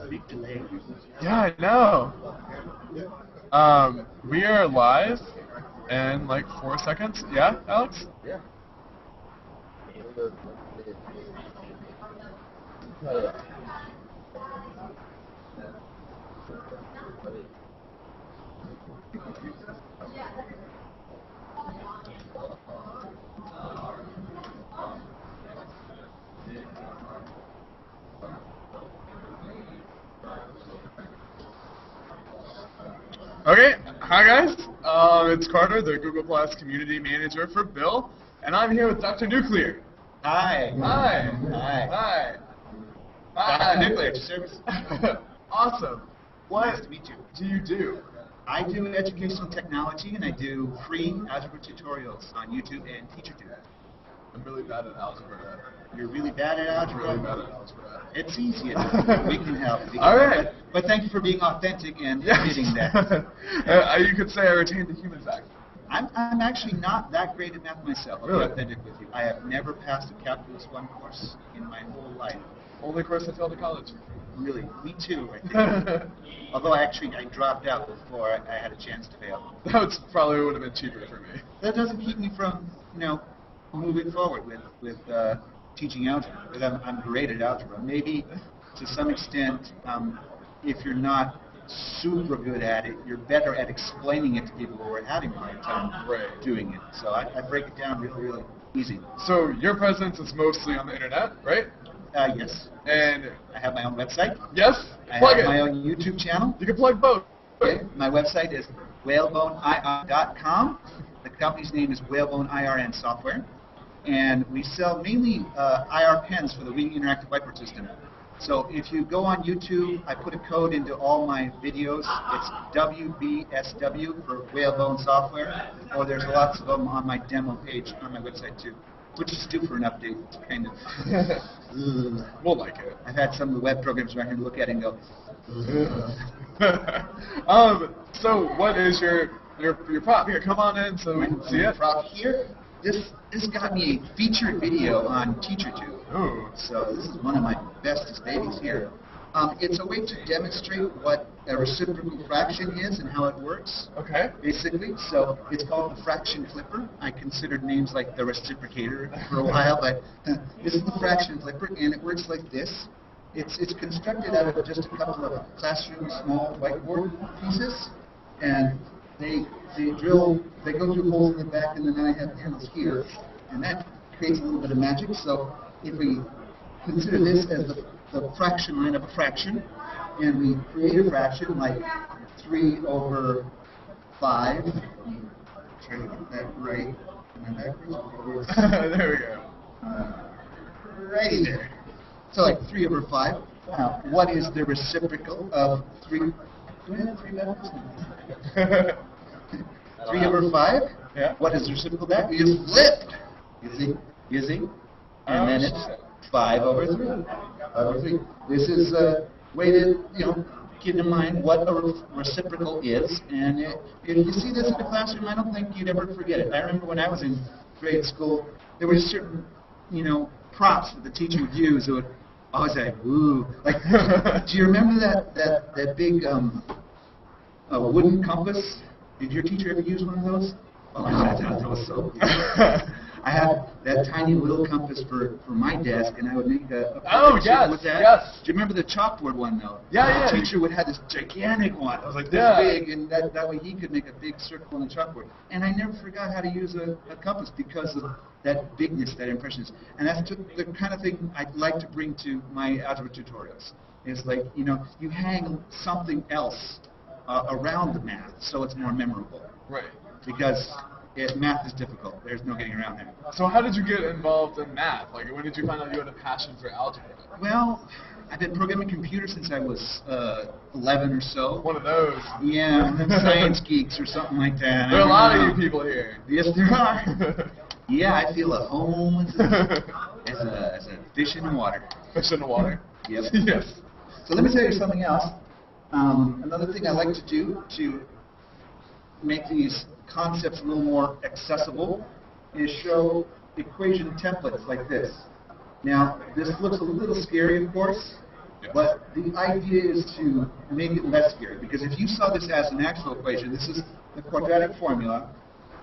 big delay. Yeah, I know. We are live in like 4 seconds. Yeah, Alex? Yeah. Okay, hi guys. It's Carter, the Google Plus Community Manager for BIL, and I'm here with Dr.Nuclear. Hi. Hi. Hi. Hi. Dr.Nuclear service. Awesome. What Nice to meet you. do you do? I do educational technology, and I do free algebra tutorials on YouTube and TeacherTube. I'm really bad at algebra. You're really bad at I'm algebra? really bad at algebra. It's easy. We can help. All right. But thank you for being authentic and Yes. admitting that. You could say I retained the human factor. I'm actually not that great at math myself. I'll Really? be authentic with you. I have never passed a Calculus 1 course in my whole life. Only course I failed at college. Really, me too, I think. Although I dropped out before I had a chance to fail. That probably would have been cheaper for me. That doesn't keep me from, moving forward with teaching algebra, because I'm great at algebra. Maybe to some extent, if you're not super good at it, you're better at explaining it to people who are having a hard time doing it. So I break it down really, really easy. So your presence is mostly on the internet, right? Yes. And I have my own website. yes, I plug have it. my own YouTube channel. You can plug both. Okay. My website is whaleboneir.com. The company's name is Whalebone IRN Software. And we sell mainly IR pens for the Reading Interactive Whiteboard System. So if you go on YouTube, I put a code into all my videos. It's WBSW for Whalebone Software. Or there's lots of them on my demo page on my website too, which is due for an update. It's kind of... We'll like it. I've had some of the web programs around here look at it and go, So what is your prop? Here, come on in so we can see it. Prop here. This got me a featured video on TeacherTube. Ooh. So this is one of my bestest babies here. It's a way to demonstrate what a reciprocal fraction is and how it works, Okay. basically. So it's called the fraction flipper. I considered names like the reciprocator for a while, but this is the fraction flipper, and it works like this. It's constructed out of just a couple of classroom small whiteboard pieces, and they go through holes in the back, and then I have panels here, and that creates a little bit of magic. So if we consider this as the fraction line of a fraction, and we create a fraction like 3 over 5. Try to get that right. And then backwards. There we go. Righty there. So like 3 over 5. Now, what is the reciprocal of 3? Do we have 3 backwards? 3 over 5? Yeah. What is the reciprocal of that? We just flip. You see? And then it's 5 over 3. 5 over 3. This is a way to, keep in mind what a reciprocal is. And if you see this in the classroom, I don't think you'd ever forget it. I remember when I was in grade school, there were certain, props that the teacher would use that would always say, ooh. Like, do you remember that big wooden compass? Did your teacher ever use one of those? Oh, I thought that was so cool. I had that tiny little compass for my desk, and I would make a picture with that. Yes. Do you remember the chalkboard one, though? Yeah. The teacher would have this gigantic one. It was like this big, and that way he could make a big circle on the chalkboard. And I never forgot how to use a compass because of that bigness, that impression. And that's the kind of thing I'd like to bring to my algebra tutorials. It's like, you hang something else around the math so it's more memorable. Right. Because math is difficult. There's no getting around that. So how did you get involved in math? Like, when did you find out you had a passion for algebra? Well, I've been programming computers since I was 11 or so. One of those. Yeah, science geeks or something like that. There are a lot of you people here. Yes, there are. Yeah, I feel at home as a fish in the water. Fish in the water? Yep. Yes. So let me tell you something else. Another thing I like to do to make these concepts a little more accessible is show equation templates like this. Now, this looks a little scary, of course, Yeah. But the idea is to make it less scary, because if you saw this as an actual equation, this is the quadratic formula,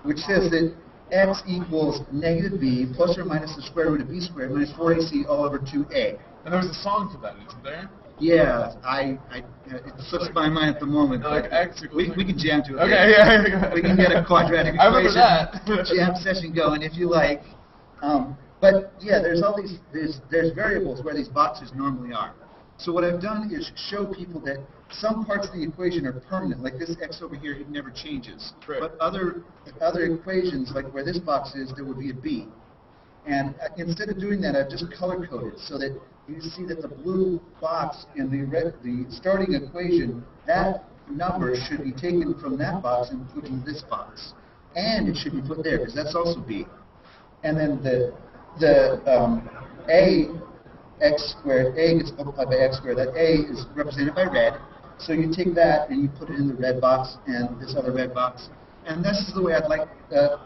which says that x equals negative b plus or minus the square root of b squared minus 4ac all over 2a. And there's a song for that, isn't there? Yeah, it slips my mind at the moment. Like but x equals... we can jam to it. Okay, yeah. We can get a quadratic I remember equation that. jam session going if you like. But yeah, there's all these there's variables where these boxes normally are. So what I've done is show people that some parts of the equation are permanent, like this x over here, it never changes. Right. But other equations, like where this box is, there would be a b. And instead of doing that, I've just color-coded so that you see that the blue box in the starting equation, that number should be taken from that box and put in this box. And it should be put there, because that's also b. And then the a x squared, a gets multiplied by x squared. That a is represented by red. So you take that and you put it in the red box and this other red box. And this is the way I'd like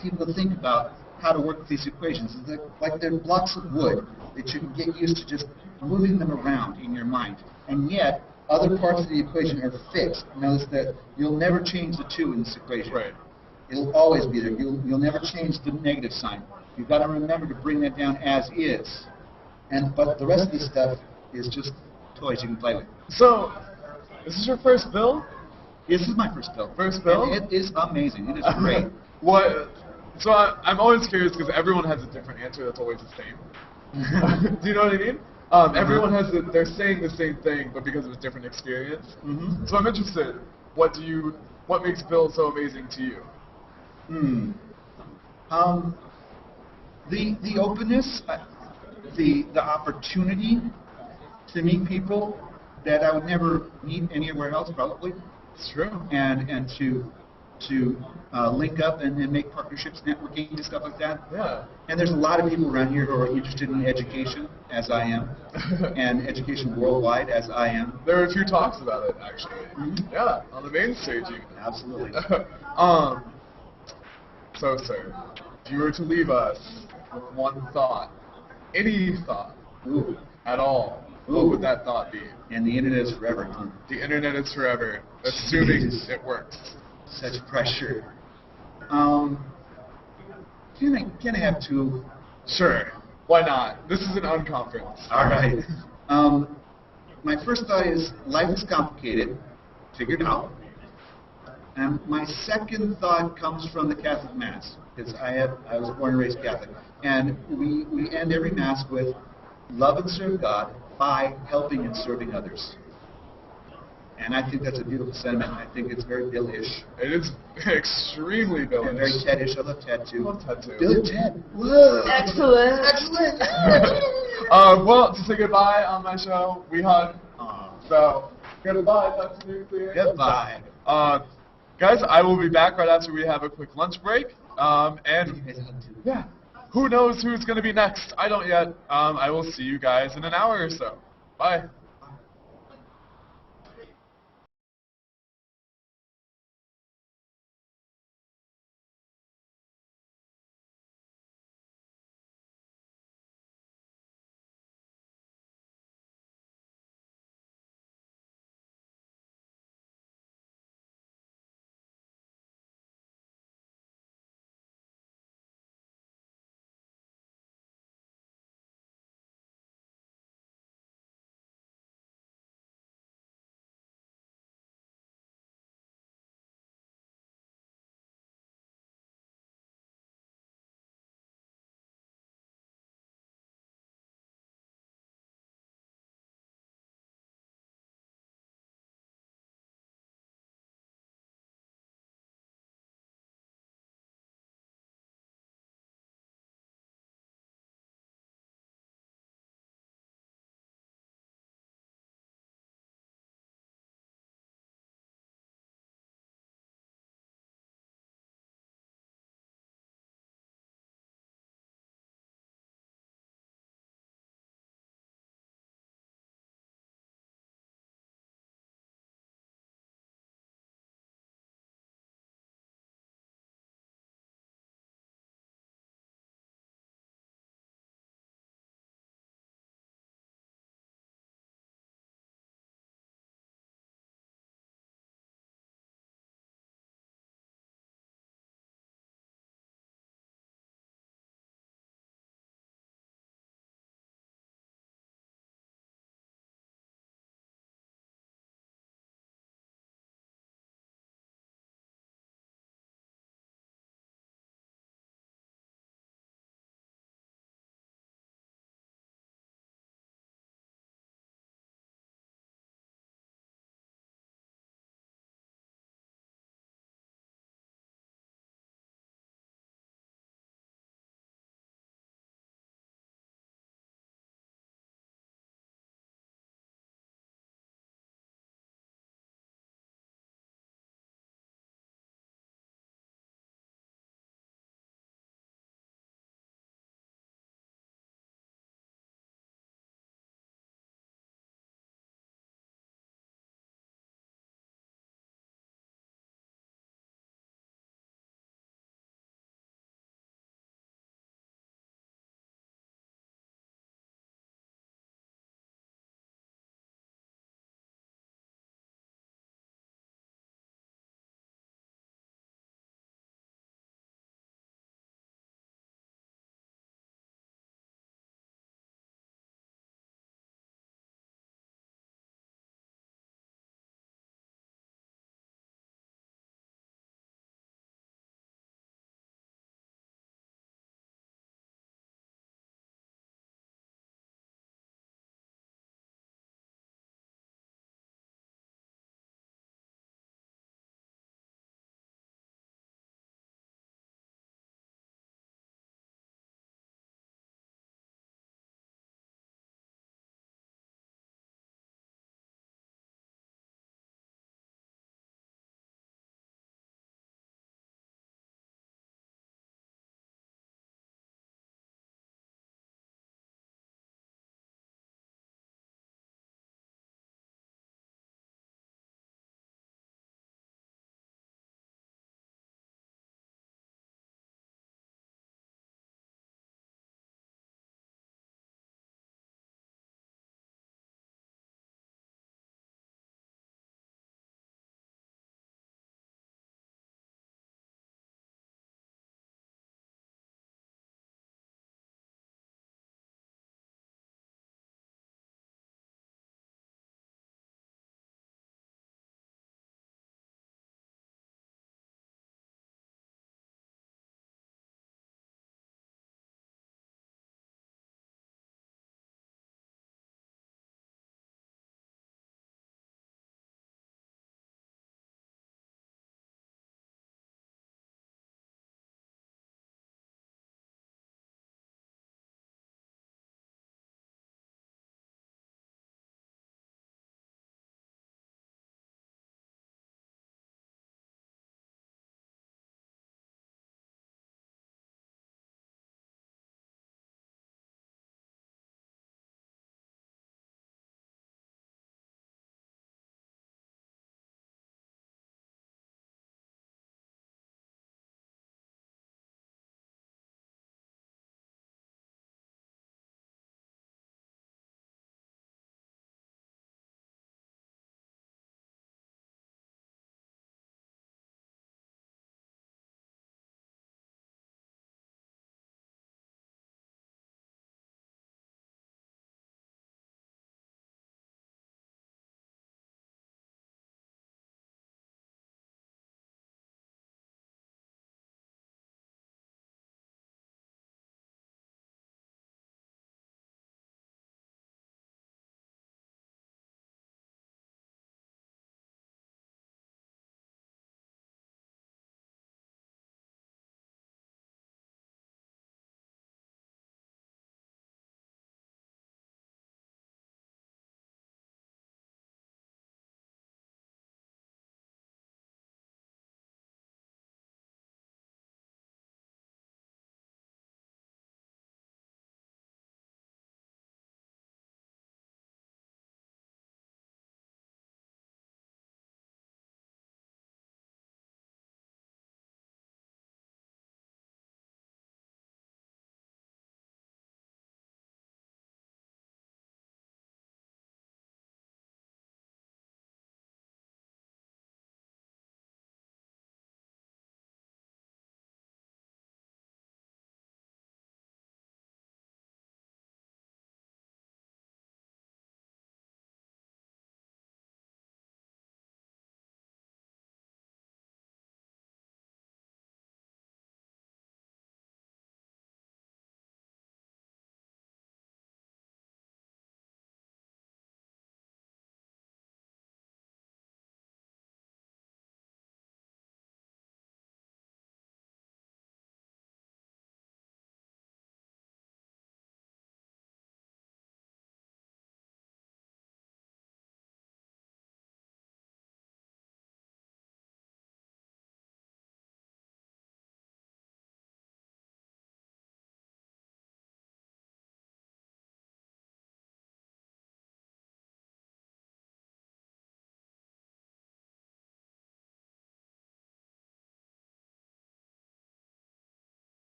people to think about how to work with these equations. Like they're blocks of wood that you can get used to just moving them around in your mind. And yet, other parts of the equation are fixed. Notice that you'll never change the 2 in this equation. Right. It'll always be there. You'll never change the negative sign. You've got to remember to bring that down as is. But the rest of this stuff is just toys you can play with. So, is this your first bill? This is my first bill. First bill? And it is amazing. It is great. What? So I'm always curious because everyone has a different answer that's always the same. Do you know what I mean? Everyone has they're saying the same thing, but because of a different experience. Mm-hmm. So I'm interested. What makes Bill so amazing to you? The openness, the opportunity to meet people that I would never meet anywhere else, probably. It's true. And to link up and make partnerships, networking, and stuff like that. Yeah. And there's a lot of people around here who are interested in education, as I am, and education worldwide, as I am. There were a few talks about it, actually. Mm-hmm. Yeah, on the main stage even. Absolutely. So, sir, if you were to leave us with one thought, any thought Ooh. at all, what Ooh. would that thought be? And the internet is forever, huh? The internet is forever, assuming Jesus. it works. Such pressure. Can I have 2? Sure. Why not? This is an unconference. All right. My first thought is life is complicated. Figured out. And my second thought comes from the Catholic Mass, because I was born and raised Catholic. And we end every Mass with love and serve God by helping and serving others. And I think that's a beautiful sentiment. I think it's very Bill-ish. It is extremely Bill-ish. And very Ted-ish. I love Ted, too. I love Ted, too. Bill and Ted. Whoa. Excellent. Excellent. Well, to say goodbye on my show, we hug. So, goodbye, Dr.Nuclear. Goodbye. Guys, I will be back right after we have a quick lunch break. And yeah, who knows who's going to be next? I don't yet. I will see you guys in an hour or so. Bye.